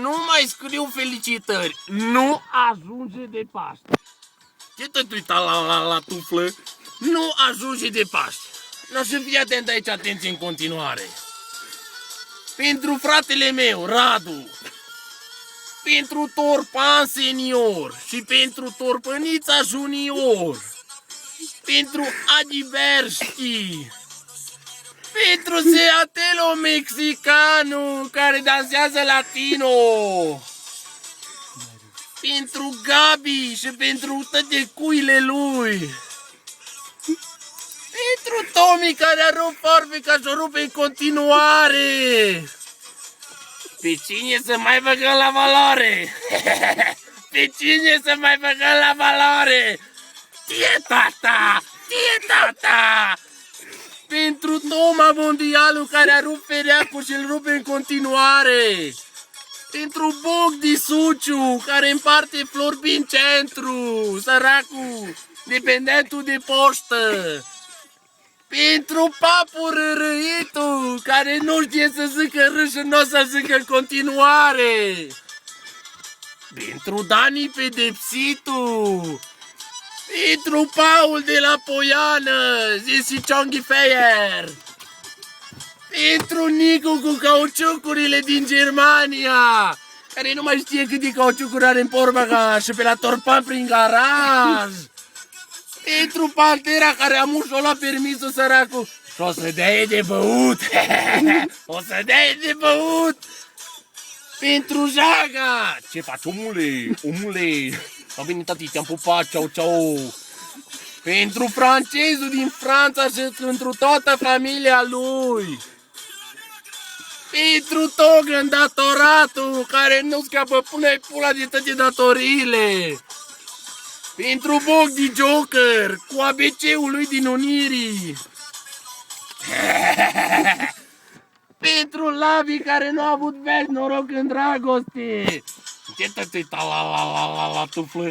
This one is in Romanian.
Nu mai scriu felicitări. Nu ajunge de Paște. Ce tot uita la tuflă? Nu ajunge de Paște. Nu, și fii atent aici, atenție în continuare. Pentru fratele meu, Radu, pentru Torpan senior și pentru Torpănița junior, pentru Adi Berști, pentru Seatelo mexicanu care dansează latino, pentru Gabi și pentru toate cuile lui, pentru Tommy care a rupt farfeca și o rupe în continuare. Pe cine să mai băgăm la valoare? Pe cine să mai băgăm la valoare? Tie tata! Tie tata! Pentru Toma Mondialul care a rupt fereacul și îl rupe în continuare. Pentru Bogdi Suciu care împarte flori prin centru, săracul, dependentul de poștă. Pentru Papu Rârâitu care nu știe să zică râ și nu o să zică în continuare. Pentru Dani Pedepsitu. Pentru Paul de la Poiană, Zisi Cionghi Feier. Pentru Nicu cu cauciucurile din Germania, care nu mai știe cât de cauciucuri are în porbaga și pe la Torpan prin garaj. Pentru Pantera care a mușolat permisul săracul și o să dea de băut. O să dea de băut. Pentru Jaga. Ce faci, omule? Omule. A venit tati, te-am pupat, ceau, ceau. Pentru francezul din Franța și pentru toată familia lui. Pentru Togan datoratul care nu scapă pula de toate datoriile. Pentru Bogdi Joker cu ABC-ul lui din Unirii. Pentru Lavi care nu a avut vești noroc în dragoste. Ce te uita la tuflă?